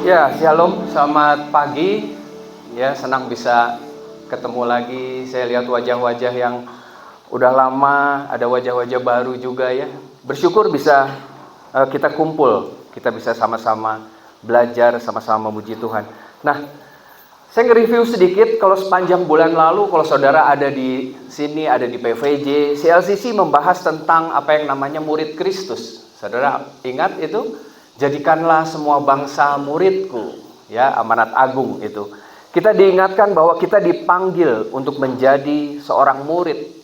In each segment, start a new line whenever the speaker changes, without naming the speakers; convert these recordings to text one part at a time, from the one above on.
Ya, shalom, selamat pagi. Ya, senang bisa ketemu lagi. Saya lihat wajah-wajah yang udah lama, ada wajah-wajah baru juga ya. Bersyukur bisa kita kumpul, kita bisa sama-sama belajar, sama-sama memuji Tuhan. Nah, saya nge-review sedikit kalau sepanjang bulan lalu, kalau saudara ada di sini, ada di PVJ, CLCC membahas tentang apa yang namanya murid Kristus. Saudara ingat itu? Jadikanlah semua bangsa muridku, ya, amanat agung itu. Kita diingatkan bahwa kita dipanggil untuk menjadi seorang murid.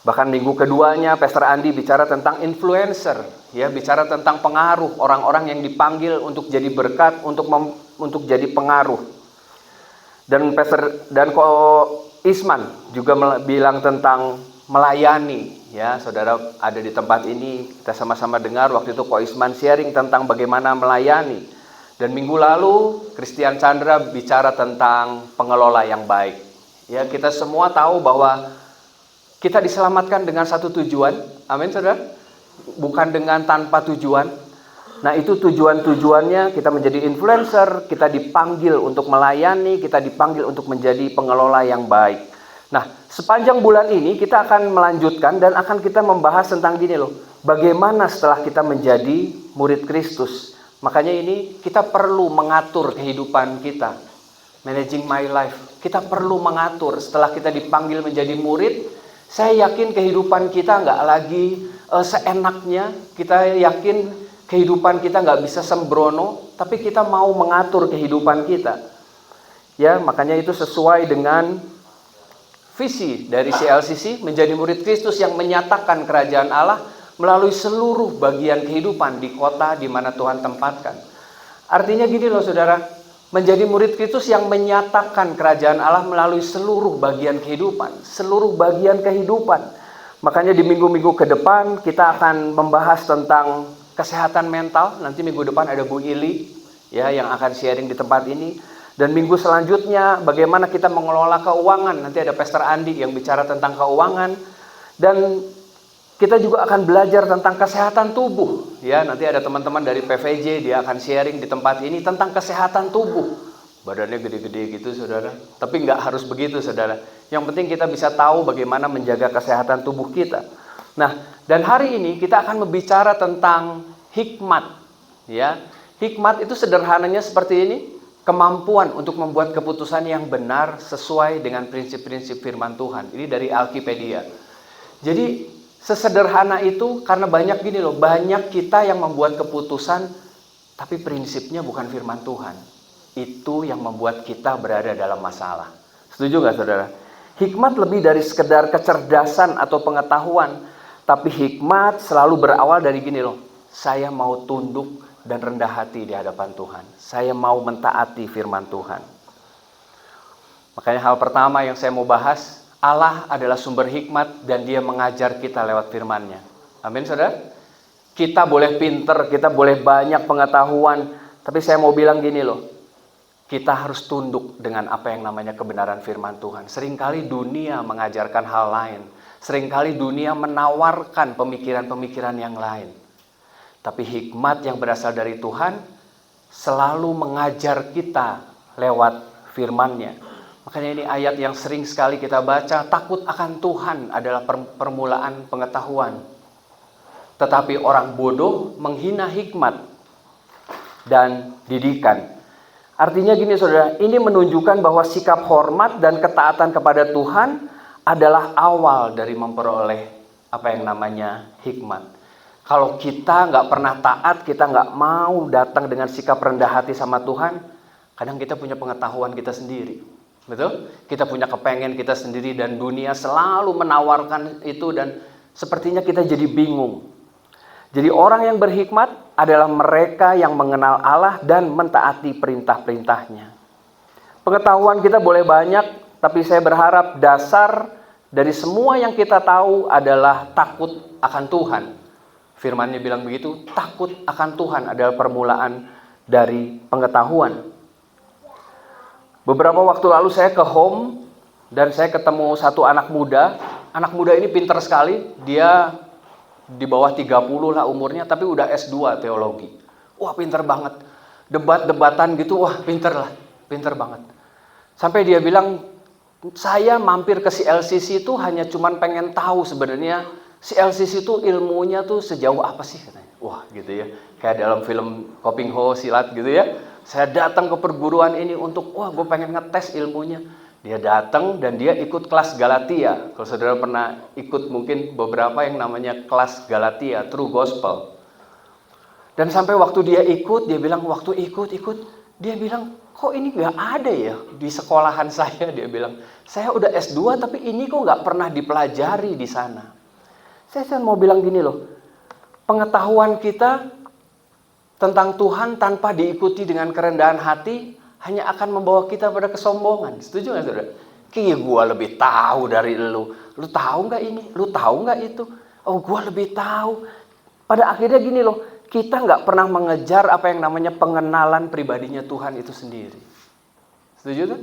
Bahkan minggu keduanya Pastor Andi bicara tentang influencer, ya, bicara tentang pengaruh, orang-orang yang dipanggil untuk jadi berkat, untuk jadi pengaruh. Dan Ko Isman juga bilang tentang melayani, ya. Saudara ada di tempat ini, kita sama-sama dengar waktu itu Ko Isman sharing tentang bagaimana melayani. Dan minggu lalu Christian Chandra bicara tentang pengelola yang baik. Ya, kita semua tahu bahwa kita diselamatkan dengan satu tujuan. Amin, Saudara. Bukan dengan tanpa tujuan. Nah, itu tujuannya kita menjadi influencer, kita dipanggil untuk melayani, kita dipanggil untuk menjadi pengelola yang baik. Nah, sepanjang bulan ini kita akan melanjutkan dan akan kita membahas tentang gini loh, bagaimana setelah kita menjadi murid Kristus. Makanya ini kita perlu mengatur kehidupan kita. Managing my life. Kita perlu mengatur setelah kita dipanggil menjadi murid. Saya yakin kehidupan kita nggak lagi seenaknya. Kita yakin kehidupan kita nggak bisa sembrono, tapi kita mau mengatur kehidupan kita. Ya, makanya itu sesuai dengan visi dari CLCC, menjadi murid Kristus yang menyatakan kerajaan Allah melalui seluruh bagian kehidupan di kota di mana Tuhan tempatkan. Artinya gini loh saudara, menjadi murid Kristus yang menyatakan kerajaan Allah melalui seluruh bagian kehidupan, seluruh bagian kehidupan. Makanya di minggu-minggu ke depan kita akan membahas tentang kesehatan mental. Nanti minggu depan ada Bu Ili, ya, yang akan sharing di tempat ini. Dan minggu selanjutnya bagaimana kita mengelola keuangan. Nanti ada Pastor Andi yang bicara tentang keuangan. Dan kita juga akan belajar tentang kesehatan tubuh. Ya, nanti ada teman-teman dari PVJ, dia akan sharing di tempat ini tentang kesehatan tubuh. Badannya gede-gede gitu saudara. Tapi nggak harus begitu saudara. Yang penting kita bisa tahu bagaimana menjaga kesehatan tubuh kita. Nah, dan hari ini kita akan berbicara tentang hikmat, ya. Hikmat itu sederhananya seperti ini, kemampuan untuk membuat keputusan yang benar sesuai dengan prinsip-prinsip firman Tuhan. Ini dari Alkipedia. Jadi sesederhana itu karena banyak gini loh, banyak kita yang membuat keputusan tapi prinsipnya bukan firman Tuhan. Itu yang membuat kita berada dalam masalah. Setuju nggak saudara? Hikmat lebih dari sekedar kecerdasan atau pengetahuan. Tapi hikmat selalu berawal dari gini loh, saya mau tunduk dan rendah hati di hadapan Tuhan. Saya mau mentaati firman Tuhan. Makanya hal pertama yang saya mau bahas, Allah adalah sumber hikmat dan dia mengajar kita lewat firman-Nya. Amin saudara? Kita boleh pinter, kita boleh banyak pengetahuan, tapi saya mau bilang gini loh, kita harus tunduk dengan apa yang namanya kebenaran firman Tuhan. Seringkali dunia mengajarkan hal lain. Seringkali dunia menawarkan pemikiran-pemikiran yang lain. Tapi hikmat yang berasal dari Tuhan selalu mengajar kita lewat firman-Nya. Makanya ini ayat yang sering sekali kita baca, takut akan Tuhan adalah permulaan pengetahuan. Tetapi orang bodoh menghina hikmat dan didikan. Artinya gini saudara, ini menunjukkan bahwa sikap hormat dan ketaatan kepada Tuhan adalah awal dari memperoleh apa yang namanya hikmat. Kalau kita nggak pernah taat, kita nggak mau datang dengan sikap rendah hati sama Tuhan, kadang kita punya pengetahuan kita sendiri. Betul? Kita punya kepengen kita sendiri dan dunia selalu menawarkan itu dan sepertinya kita jadi bingung. Jadi orang yang berhikmat adalah mereka yang mengenal Allah dan mentaati perintah-perintahnya. Pengetahuan kita boleh banyak, tapi saya berharap dasar dari semua yang kita tahu adalah takut akan Tuhan. Firman-Nya bilang begitu, takut akan Tuhan adalah permulaan dari pengetahuan. Beberapa waktu lalu saya ke home dan saya ketemu satu anak muda. Anak muda ini pintar sekali, dia di bawah 30 lah umurnya, tapi udah S2 teologi. Wah, pintar banget. debat-debatan gitu, wah pinter lah, pinter banget. Sampai dia bilang, saya mampir ke CLCC itu hanya cuman pengen tahu sebenarnya CLCC itu ilmunya tuh sejauh apa sih katanya. Wah gitu ya, kayak dalam film Koping Ho Silat gitu ya. Saya datang ke perguruan ini untuk, wah gue pengen ngetes ilmunya. Dia datang dan dia ikut kelas Galatia. Kalau saudara pernah ikut mungkin beberapa yang namanya kelas Galatia, True Gospel. Dan sampai waktu dia ikut, dia bilang waktu ikut, dia bilang, kok ini nggak ada ya di sekolahan saya. Dia bilang, saya udah S2 tapi ini kok nggak pernah dipelajari di sana. Saya mau bilang gini loh, pengetahuan kita tentang Tuhan tanpa diikuti dengan kerendahan hati hanya akan membawa kita pada kesombongan. Setuju nggak saudara? Kayak gue lebih tahu dari lu. Lu tahu nggak ini? Lu tahu nggak itu? Oh gue lebih tahu. Pada akhirnya gini loh, kita nggak pernah mengejar apa yang namanya pengenalan pribadinya Tuhan itu sendiri. Setuju kan?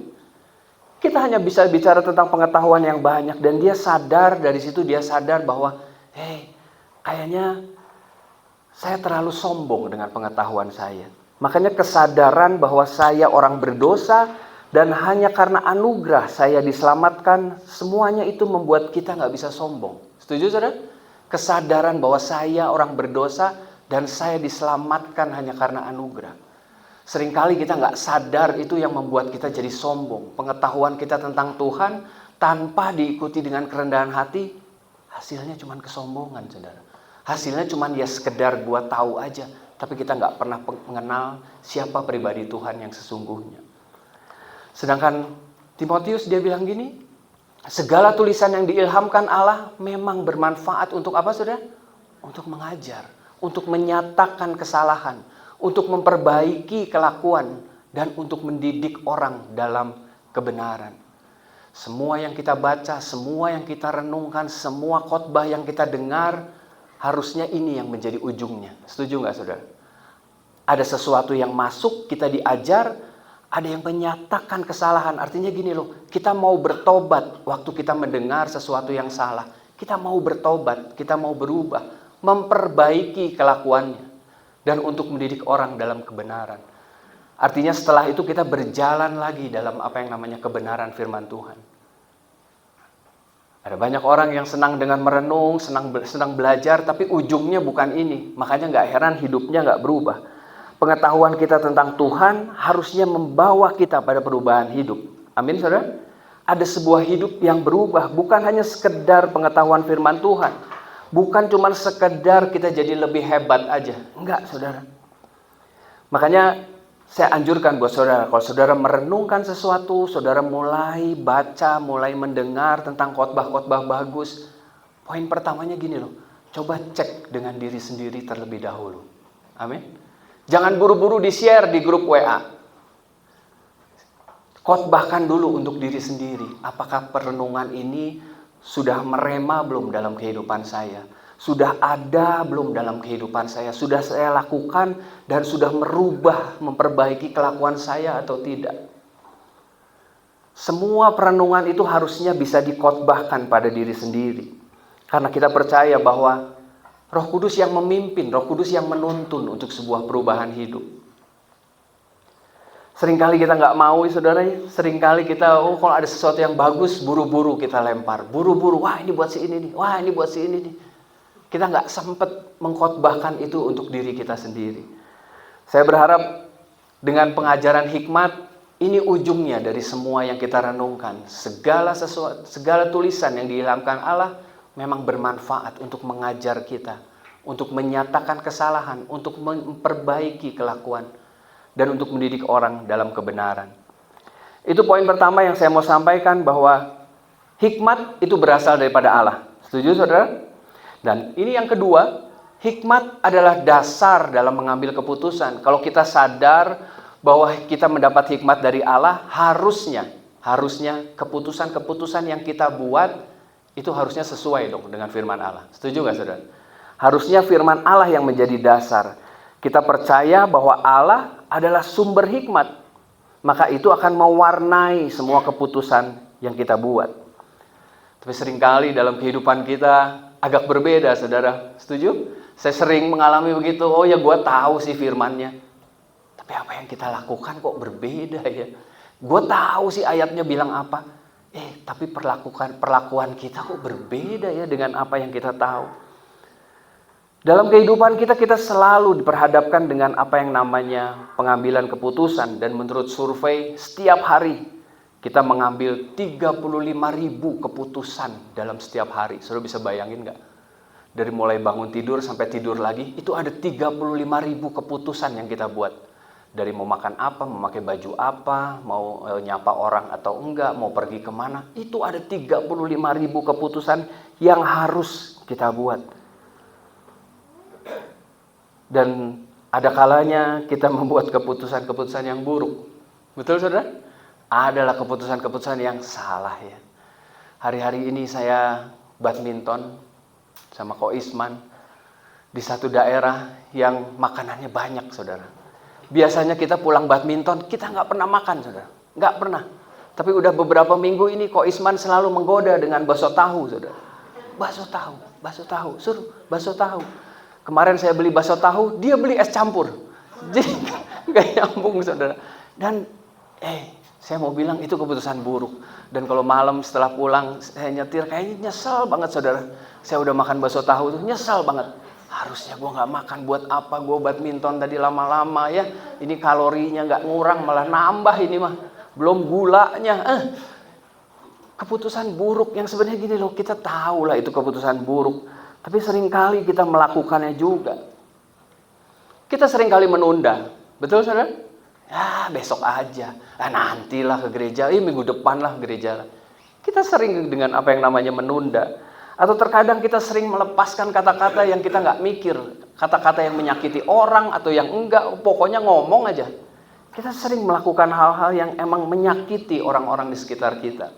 Kita hanya bisa bicara tentang pengetahuan yang banyak dan dia sadar, dari situ dia sadar bahwa, hey, kayaknya saya terlalu sombong dengan pengetahuan saya. Makanya kesadaran bahwa saya orang berdosa dan hanya karena anugerah saya diselamatkan, semuanya itu membuat kita nggak bisa sombong. Setuju saudara? Kesadaran bahwa saya orang berdosa dan saya diselamatkan hanya karena anugerah. Seringkali kita nggak sadar itu yang membuat kita jadi sombong. Pengetahuan kita tentang Tuhan tanpa diikuti dengan kerendahan hati, hasilnya cuma kesombongan saudara. Hasilnya cuma ya sekedar gua tahu aja. Tapi kita nggak pernah mengenal siapa pribadi Tuhan yang sesungguhnya. Sedangkan Timotius dia bilang gini, segala tulisan yang diilhamkan Allah memang bermanfaat untuk apa saudara? Untuk mengajar, untuk menyatakan kesalahan, untuk memperbaiki kelakuan, dan untuk mendidik orang dalam kebenaran. Semua yang kita baca, semua yang kita renungkan, semua khotbah yang kita dengar, harusnya ini yang menjadi ujungnya. Setuju nggak saudara? Ada sesuatu yang masuk, kita diajar, ada yang menyatakan kesalahan. Artinya gini loh, kita mau bertobat waktu kita mendengar sesuatu yang salah. Kita mau bertobat, kita mau berubah, memperbaiki kelakuannya. Dan untuk mendidik orang dalam kebenaran. Artinya setelah itu kita berjalan lagi dalam apa yang namanya kebenaran firman Tuhan. Ada banyak orang yang senang dengan merenung, senang belajar, tapi ujungnya bukan ini. Makanya nggak heran hidupnya nggak berubah. Pengetahuan kita tentang Tuhan harusnya membawa kita pada perubahan hidup. Amin, saudara? Ada sebuah hidup yang berubah, bukan hanya sekedar pengetahuan firman Tuhan. Bukan cuma sekedar kita jadi lebih hebat aja. Enggak, saudara. Makanya saya anjurkan buat saudara, kalau saudara merenungkan sesuatu, saudara mulai baca, mulai mendengar tentang khotbah-khotbah bagus. Poin pertamanya gini loh, coba cek dengan diri sendiri terlebih dahulu. Amin. Jangan buru-buru di-share di grup WA. Khotbahkan dulu untuk diri sendiri. Apakah perenungan ini sudah merema belum dalam kehidupan saya? Sudah ada belum dalam kehidupan saya? Sudah saya lakukan dan sudah merubah, memperbaiki kelakuan saya atau tidak? Semua perenungan itu harusnya bisa dikhotbahkan pada diri sendiri. Karena kita percaya bahwa Roh Kudus yang memimpin, Roh Kudus yang menuntun untuk sebuah perubahan hidup. Seringkali kita nggak mau, saudara. Seringkali kita, kalau ada sesuatu yang bagus, buru-buru kita lempar. Buru-buru, wah ini buat si ini nih, wah ini buat si ini nih. Kita nggak sempat mengkhotbahkan itu untuk diri kita sendiri. Saya berharap dengan pengajaran hikmat, ini ujungnya dari semua yang kita renungkan. Segala tulisan yang diilhamkan Allah memang bermanfaat untuk mengajar kita, untuk menyatakan kesalahan, untuk memperbaiki kelakuan, dan untuk mendidik orang dalam kebenaran. Itu poin pertama yang saya mau sampaikan, bahwa hikmat itu berasal daripada Allah. Setuju saudara? Dan ini yang kedua, hikmat adalah dasar dalam mengambil keputusan. Kalau kita sadar bahwa kita mendapat hikmat dari Allah, harusnya keputusan-keputusan yang kita buat itu harusnya sesuai dong dengan firman Allah. Setuju nggak saudara? Harusnya firman Allah yang menjadi dasar. Kita percaya bahwa Allah adalah sumber hikmat, maka itu akan mewarnai semua keputusan yang kita buat. Tapi seringkali dalam kehidupan kita agak berbeda, saudara. Setuju? Saya sering mengalami begitu. Oh ya, gue tahu sih firmannya, Tapi apa yang kita lakukan kok berbeda ya. Gue tahu sih ayatnya bilang apa. Tapi perlakuan kita kok berbeda ya dengan apa yang kita tahu. Dalam kehidupan kita selalu diperhadapkan dengan apa yang namanya pengambilan keputusan. Dan menurut survei, setiap hari kita mengambil 35.000 keputusan dalam setiap hari. Saudara bisa bayangin nggak? Dari mulai bangun tidur sampai tidur lagi, itu ada 35.000 keputusan yang kita buat. Dari mau makan apa, mau pakai baju apa, mau nyapa orang atau enggak, mau pergi kemana. Itu ada 35.000 keputusan yang harus kita buat. Dan ada kalanya kita membuat keputusan-keputusan yang buruk. Betul saudara? Adalah keputusan-keputusan yang salah ya. Hari-hari ini saya badminton sama Ko Isman di satu daerah yang makanannya banyak saudara. Biasanya kita pulang badminton, kita nggak pernah makan saudara. Nggak pernah. Tapi udah beberapa minggu ini Ko Isman selalu menggoda dengan bakso tahu saudara. Bakso tahu, suruh bakso tahu. Kemarin saya beli bakso tahu, dia beli es campur. Jadi nggak nyambung saudara. Dan saya mau bilang itu keputusan buruk. Dan kalau malam setelah pulang saya nyetir, kayaknya nyesel banget saudara. Saya udah makan bakso tahu tuh nyesel banget. Harusnya gue nggak makan, buat apa gue badminton tadi lama-lama ya. Ini kalorinya nggak ngurang, malah nambah ini mah. Belum gulanya. Keputusan buruk yang sebenarnya gini loh, kita tahu lah itu keputusan buruk. Tapi seringkali kita melakukannya juga. Kita seringkali menunda. Betul saudara? Ya besok aja. Nantilah ke gereja. Minggu depan lah ke gereja lah. Kita sering dengan apa yang namanya menunda. Atau terkadang kita sering melepaskan kata-kata yang kita nggak mikir. Kata-kata yang menyakiti orang atau yang enggak. Pokoknya ngomong aja. Kita sering melakukan hal-hal yang emang menyakiti orang-orang di sekitar kita.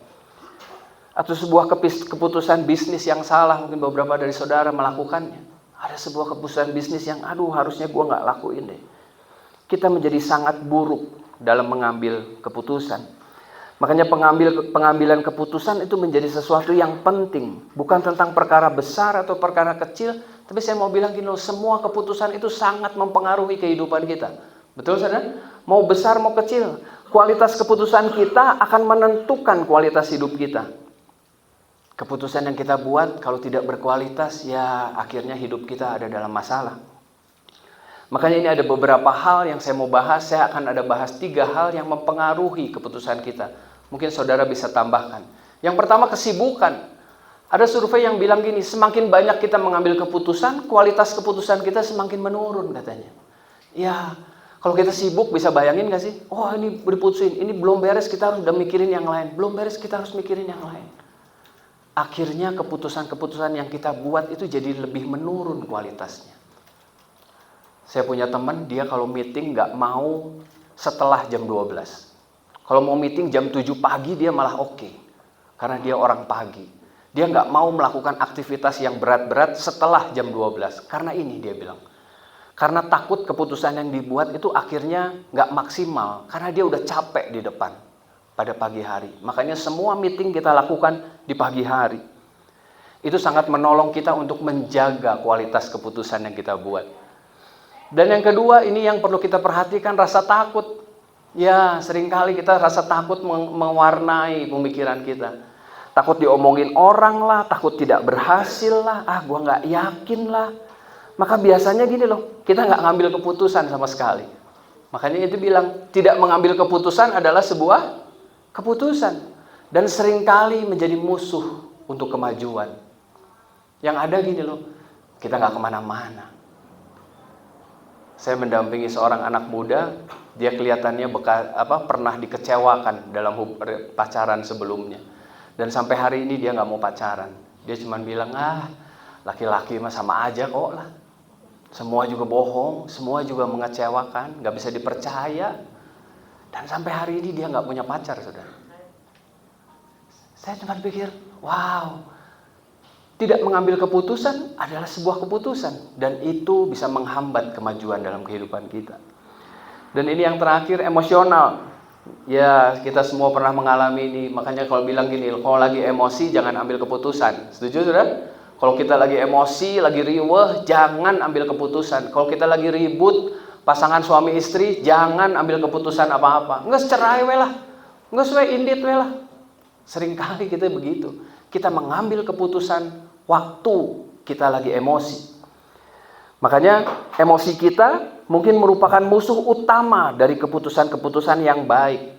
Atau sebuah keputusan bisnis yang salah. Mungkin beberapa dari saudara melakukannya. Ada sebuah keputusan bisnis yang harusnya gue nggak lakuin deh. Kita menjadi sangat buruk dalam mengambil keputusan. Makanya pengambilan keputusan itu menjadi sesuatu yang penting. Bukan tentang perkara besar atau perkara kecil. Tapi saya mau bilang gini loh, semua keputusan itu sangat mempengaruhi kehidupan kita. Betul saudara? Mau besar mau kecil, kualitas keputusan kita akan menentukan kualitas hidup kita. Keputusan yang kita buat kalau tidak berkualitas, ya akhirnya hidup kita ada dalam masalah. Makanya ini ada beberapa hal yang saya mau bahas. Saya akan ada bahas 3 hal yang mempengaruhi keputusan kita. Mungkin saudara bisa tambahkan. Yang pertama, kesibukan. Ada survei yang bilang gini, semakin banyak kita mengambil keputusan, kualitas keputusan kita semakin menurun katanya. Ya, kalau kita sibuk bisa bayangin gak sih? Oh ini diputusin, ini belum beres kita harus udah mikirin yang lain. Belum beres kita harus mikirin yang lain. Akhirnya keputusan-keputusan yang kita buat itu jadi lebih menurun kualitasnya. Saya punya teman, dia kalau meeting nggak mau setelah jam 12. Kalau mau meeting jam 7 pagi dia malah oke. Karena dia orang pagi. Dia nggak mau melakukan aktivitas yang berat-berat setelah jam 12. Karena ini dia bilang. Karena takut keputusan yang dibuat itu akhirnya nggak maksimal. Karena dia udah capek di depan pada pagi hari. Makanya semua meeting kita lakukan di pagi hari. Itu sangat menolong kita untuk menjaga kualitas keputusan yang kita buat. Dan yang kedua, ini yang perlu kita perhatikan, rasa takut. Ya, seringkali kita rasa takut mewarnai pemikiran kita. Takut diomongin orang lah, takut tidak berhasil lah, gua nggak yakin lah. Maka biasanya gini loh, kita nggak ngambil keputusan sama sekali. Makanya itu bilang, tidak mengambil keputusan adalah sebuah keputusan. Dan seringkali menjadi musuh untuk kemajuan. Yang ada gini loh, kita nggak kemana-mana. Saya mendampingi seorang anak muda, dia kelihatannya pernah dikecewakan dalam pacaran sebelumnya. Dan sampai hari ini dia nggak mau pacaran. Dia cuma bilang, laki-laki mah sama aja kok lah. Semua juga bohong, semua juga mengecewakan, nggak bisa dipercaya. Dan sampai hari ini dia nggak punya pacar, saudara. Saya cuma pikir, wow. Tidak mengambil keputusan adalah sebuah keputusan. Dan itu bisa menghambat kemajuan dalam kehidupan kita. Dan ini yang terakhir, emosional. Ya, kita semua pernah mengalami ini. Makanya kalau bilang gini, kalau lagi emosi jangan ambil keputusan. Setuju saudara? Kalau kita lagi emosi, lagi riweh, jangan ambil keputusan. Kalau kita lagi ribut, pasangan suami istri, jangan ambil keputusan apa-apa. Nggak cerai we lah, nggak sesuai indit we lah. Seringkali kita begitu. Kita mengambil keputusan waktu kita lagi emosi. Makanya emosi kita mungkin merupakan musuh utama dari keputusan-keputusan yang baik.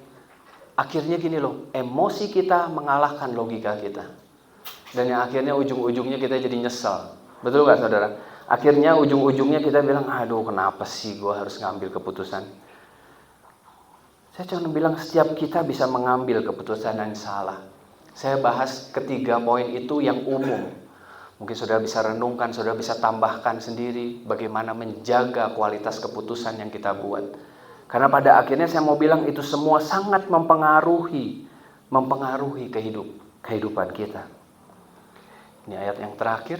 Akhirnya gini loh, emosi kita mengalahkan logika kita. Dan yang akhirnya ujung-ujungnya kita jadi nyesel. Betul gak saudara? Akhirnya ujung-ujungnya kita bilang, aduh kenapa sih gue harus ngambil keputusan. Saya cuma bilang setiap kita bisa mengambil keputusan yang salah. Saya bahas ketiga poin itu yang umum. Mungkin saudara bisa renungkan, saudara bisa tambahkan sendiri bagaimana menjaga kualitas keputusan yang kita buat. Karena pada akhirnya saya mau bilang itu semua sangat mempengaruhi kehidupan kita. Ini ayat yang terakhir.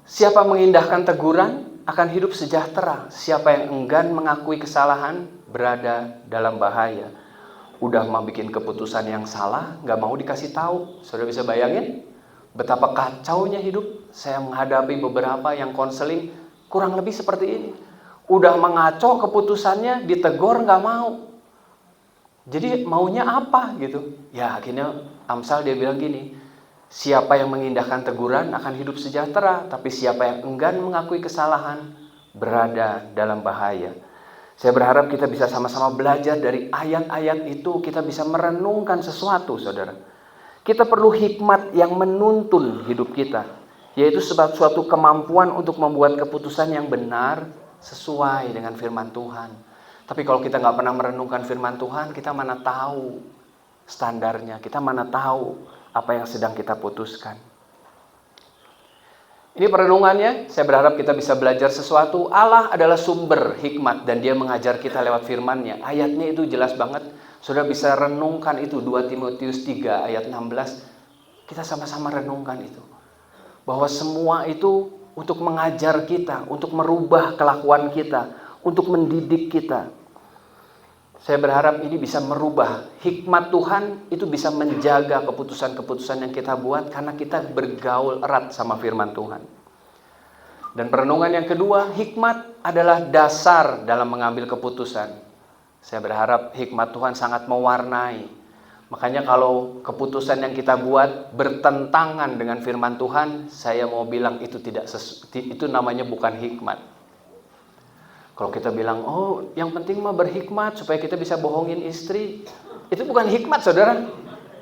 Siapa mengindahkan teguran akan hidup sejahtera. Siapa yang enggan mengakui kesalahan berada dalam bahaya. Udah mau bikin keputusan yang salah, gak mau dikasih tahu. Saudara bisa bayangin betapa kacaunya hidup. Saya menghadapi beberapa yang konseling kurang lebih seperti ini. Udah mengaco keputusannya, ditegur nggak mau. Jadi maunya apa gitu? Ya akhirnya Amsal dia bilang gini, siapa yang mengindahkan teguran akan hidup sejahtera, tapi siapa yang enggan mengakui kesalahan berada dalam bahaya. Saya berharap kita bisa sama-sama belajar dari ayat-ayat itu, kita bisa merenungkan sesuatu, saudara. Kita perlu hikmat yang menuntun hidup kita, yaitu suatu kemampuan untuk membuat keputusan yang benar, sesuai dengan firman Tuhan. Tapi kalau kita nggak pernah merenungkan firman Tuhan, kita mana tahu standarnya, kita mana tahu apa yang sedang kita putuskan. Ini perenungannya, saya berharap kita bisa belajar sesuatu. Allah adalah sumber hikmat dan dia mengajar kita lewat firman-Nya. Ayatnya itu jelas banget. Saudara bisa renungkan itu, 2 Timotius 3 ayat 16. Kita sama-sama renungkan itu. Bahwa semua itu untuk mengajar kita, untuk merubah kelakuan kita, untuk mendidik kita. Saya berharap ini bisa merubah. Hikmat Tuhan itu bisa menjaga keputusan-keputusan yang kita buat karena kita bergaul erat sama firman Tuhan. Dan perenungan yang kedua, hikmat adalah dasar dalam mengambil keputusan. Saya berharap hikmat Tuhan sangat mewarnai. Makanya kalau keputusan yang kita buat bertentangan dengan firman Tuhan, saya mau bilang itu itu namanya bukan hikmat. Kalau kita bilang, oh yang penting mah berhikmat supaya kita bisa bohongin istri, itu bukan hikmat saudara.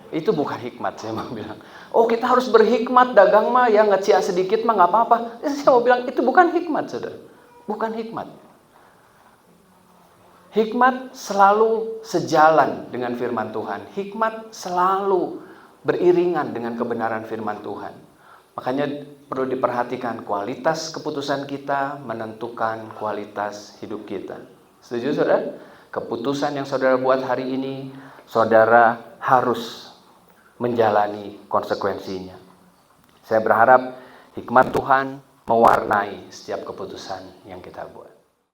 Itu bukan hikmat, saya mau bilang. Oh kita harus berhikmat, dagang mah ya ngecia sedikit mah nggak apa-apa. Saya mau bilang itu bukan hikmat saudara, bukan hikmat. Hikmat selalu sejalan dengan firman Tuhan. Hikmat selalu beriringan dengan kebenaran firman Tuhan. Makanya perlu diperhatikan kualitas keputusan kita menentukan kualitas hidup kita. Setuju saudara? Keputusan yang saudara buat hari ini, saudara harus menjalani konsekuensinya. Saya berharap hikmat Tuhan mewarnai setiap keputusan yang kita buat.